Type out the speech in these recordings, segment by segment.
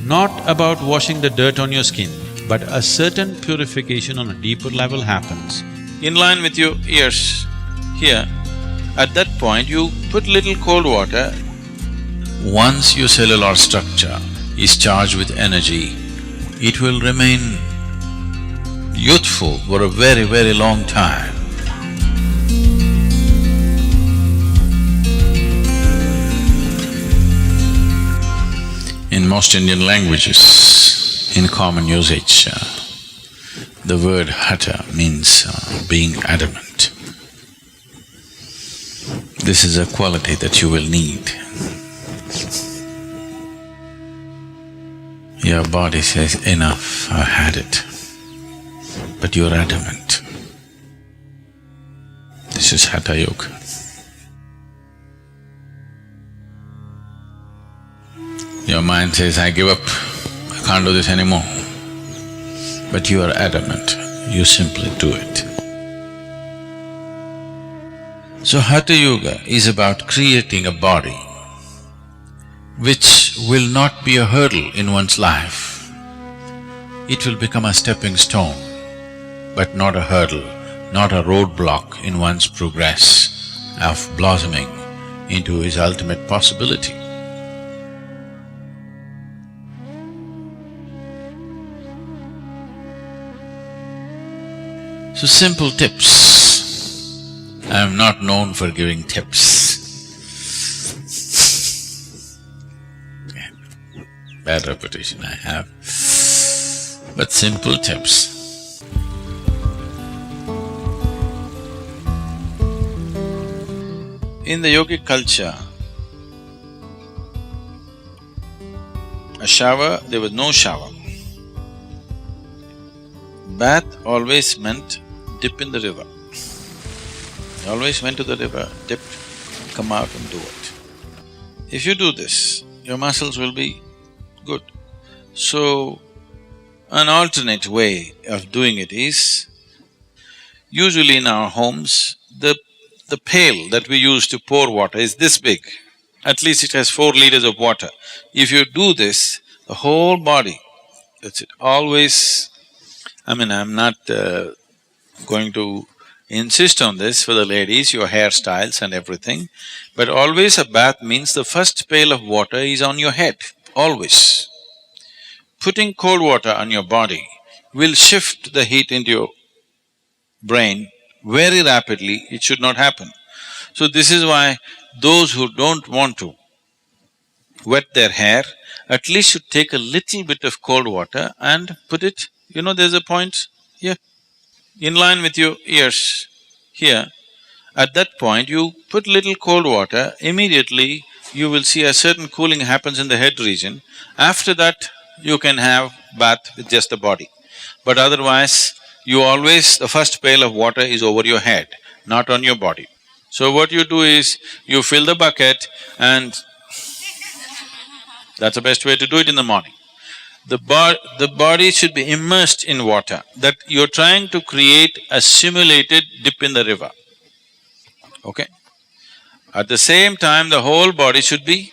not about washing the dirt on your skin, but a certain purification on a deeper level happens. In line with your ears, here, at that point you put little cold water. Once your cellular structure is charged with energy, it will remain youthful for a very, very long time. In most Indian languages, in common usage, the word hatha means being adamant. This is a quality that you will need. Your body says, enough, I've had it. But you're adamant. This is Hatha Yoga. Your mind says, I give up, I can't do this anymore. But you are adamant, you simply do it. So Hatha Yoga is about creating a body which will not be a hurdle in one's life. It will become a stepping stone, but not a hurdle, not a roadblock in one's progress of blossoming into his ultimate possibility. So simple tips. I am not known for giving tips. Bad reputation I have, but simple tips. In the yogic culture, a shower, there was no shower. Bath always meant dip in the river. They always went to the river, dipped, come out and do it. If you do this, your muscles will be good. So, an alternate way of doing it is, usually in our homes, the pail that we use to pour water is this big. At least it has 4 liters of water. If you do this, the whole body, that's it, always… I'm not going to insist on this for the ladies, your hairstyles and everything, but always a bath means the first pail of water is on your head, always. Putting cold water on your body will shift the heat into your brain very rapidly, it should not happen. So this is why those who don't want to wet their hair, at least should take a little bit of cold water and put it… there's a point here, in line with your ears, here. At that point, you put little cold water, immediately you will see a certain cooling happens in the head region. After that, you can have bath with just the body. But otherwise, you always… the first pail of water is over your head, not on your body. So what you do is, you fill the bucket and that's the best way to do it in the morning. The body should be immersed in water, that you're trying to create a simulated dip in the river, okay? At the same time, the whole body should be…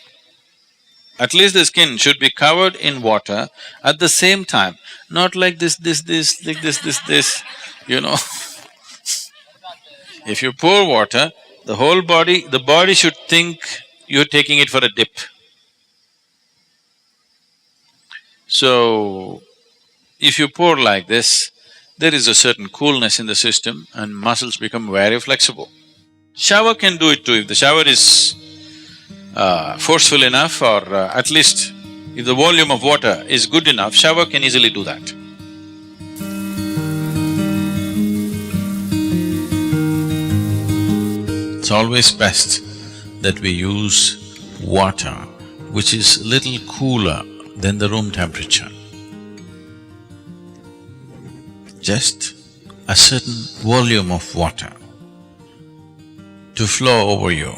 at least the skin should be covered in water at the same time, not like this, like this, If you pour water, the whole body… the body should think you're taking it for a dip. So, if you pour like this, there is a certain coolness in the system and muscles become very flexible. Shower can do it too, if the shower is forceful enough, or at least if the volume of water is good enough, shower can easily do that. It's always best that we use water which is little cooler than the room temperature. Just a certain volume of water to flow over you,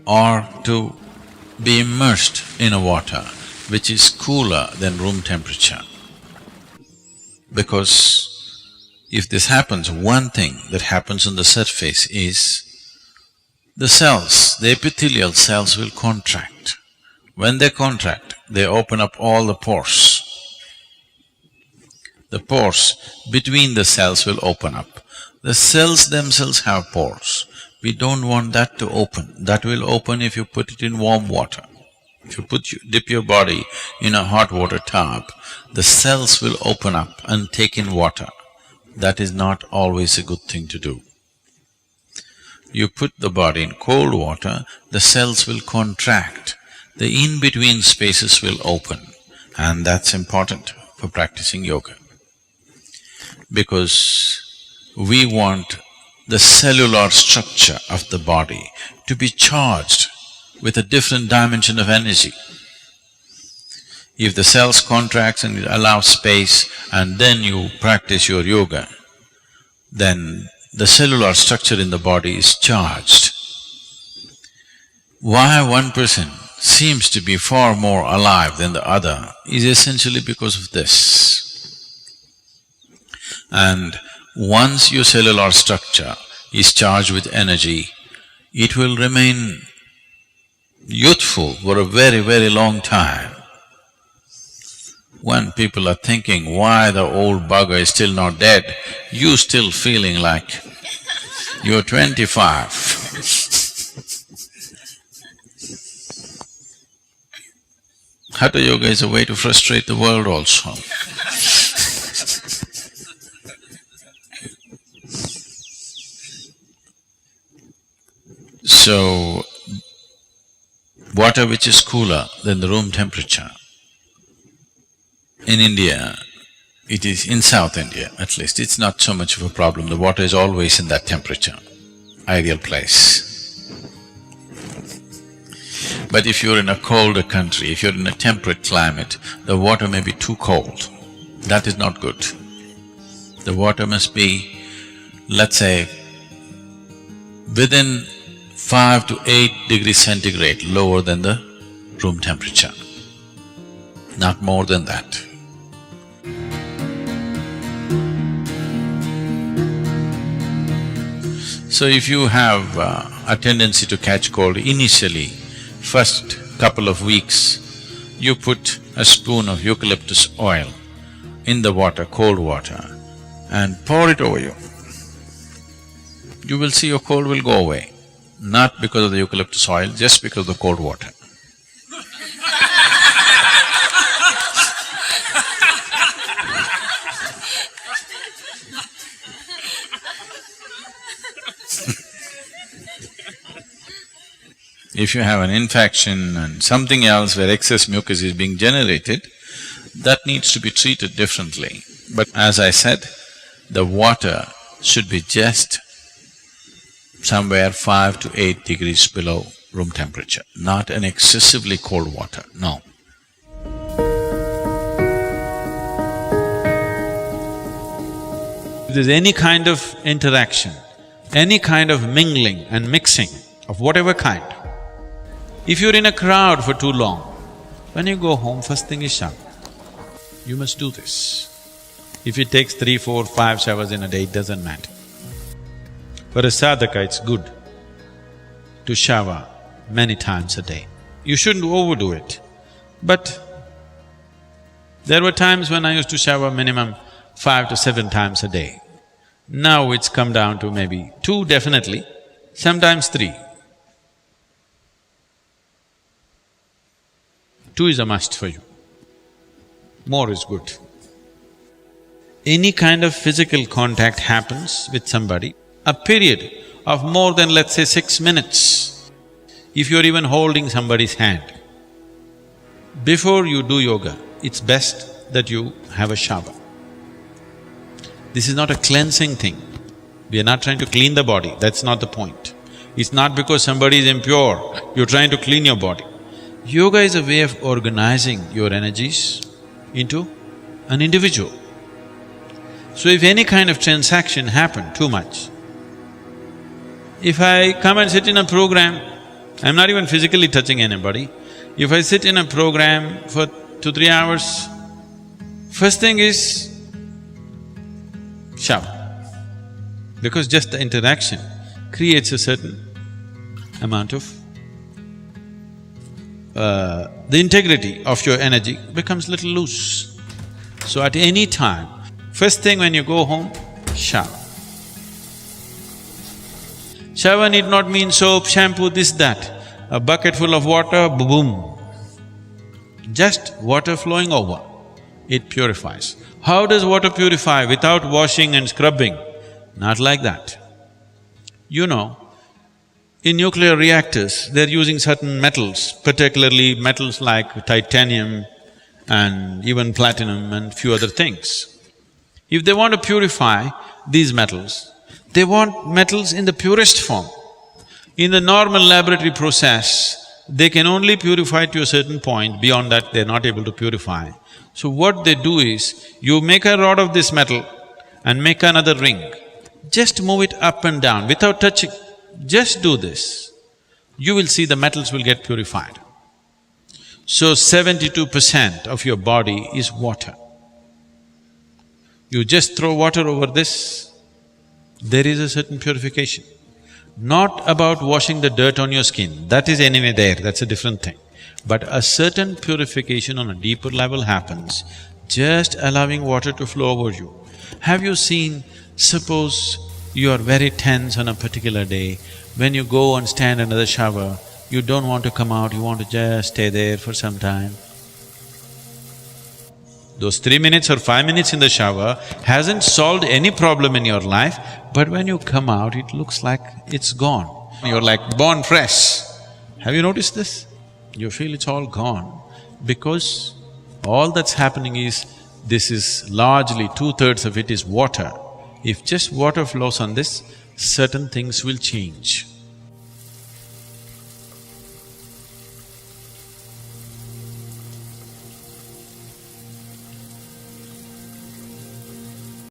or to be immersed in a water which is cooler than room temperature. Because if this happens, one thing that happens on the surface is the cells, the epithelial cells will contract. When they contract, they open up all the pores. the pores between the cells will open up. The cells themselves have pores. We don't want that to open. That will open if you put it in warm water. If you dip your body in a hot water tub, the cells will open up and take in water. That is not always a good thing to do. You put the body in cold water, the cells will contract, the in-between spaces will open, and that's important for practicing yoga. Because we want the cellular structure of the body to be charged with a different dimension of energy. If the cells contracts and allow space and then you practice your yoga, then the cellular structure in the body is charged. Why one person seems to be far more alive than the other is essentially because of this. And once your cellular structure is charged with energy, it will remain youthful for a very, very long time. When people are thinking, why the old bugger is still not dead, you still feeling like you're 25. Hatha yoga is a way to frustrate the world also. So, water which is cooler than the room temperature, in India, it is in South India at least, it's not so much of a problem. The water is always in that temperature, ideal place. But if you're in a colder country, if you're in a temperate climate, the water may be too cold. That is not good. The water must be, let's say, within 5 to 8 degrees centigrade lower than the room temperature, not more than that. So if you have a tendency to catch cold initially, first couple of weeks, you put a spoon of eucalyptus oil in the water, cold water, and pour it over you. You will see your cold will go away, not because of the eucalyptus oil, just because of the cold water. If you have an infection and something else where excess mucus is being generated, that needs to be treated differently. But as I said, the water should be just somewhere 5 to 8 degrees below room temperature, not an excessively cold water, no. If there's any kind of interaction, any kind of mingling and mixing of whatever kind, if you're in a crowd for too long, when you go home, first thing is shower. You must do this. If it takes 3, 4, 5 showers in a day, it doesn't matter. For a sadhaka, it's good to shower many times a day. You shouldn't overdo it. But there were times when I used to shower minimum 5 to 7 times a day. Now it's come down to maybe 2 definitely, sometimes 3. 2 is a must for you. More is good. Any kind of physical contact happens with somebody, a period of more than, let's say, 6 minutes, if you're even holding somebody's hand, before you do yoga, it's best that you have a shower. This is not a cleansing thing. We are not trying to clean the body, that's not the point. It's not because somebody is impure, you're trying to clean your body. Yoga is a way of organizing your energies into an individual. So if any kind of transaction happen too much, if I come and sit in a program, I'm not even physically touching anybody, if I sit in a program for 2-3 hours, first thing is shower. Because just the interaction creates a certain amount of the integrity of your energy becomes little loose. So at any time, First thing when you go home, shower. Shower need not mean soap, shampoo, this, that. A bucket full of water, boom. Just water flowing over, it purifies. How does water purify without washing and scrubbing? Not like that. You know, in nuclear reactors, they're using certain metals, particularly metals like titanium and even platinum and few other things. If they want to purify these metals, they want metals in the purest form. In the normal laboratory process, they can only purify to a certain point, beyond that they're not able to purify. So what they do is, you make a rod of this metal and make another ring. Just move it up and down without touching. Just do this. You will see the metals will get purified. So 72% of your body is water. You just throw water over this, there is a certain purification. Not about washing the dirt on your skin, that is anyway there, that's a different thing. But a certain purification on a deeper level happens, just allowing water to flow over you. Have you seen, suppose you are very tense on a particular day, when you go and stand under the shower, you don't want to come out, you want to just stay there for some time. Those 3 minutes or 5 minutes in the shower hasn't solved any problem in your life, but when you come out, it looks like it's gone. You're like born fresh. Have you noticed this? You feel it's all gone because all that's happening is, this is largely 2/3 of it is water. If just water flows on this, certain things will change.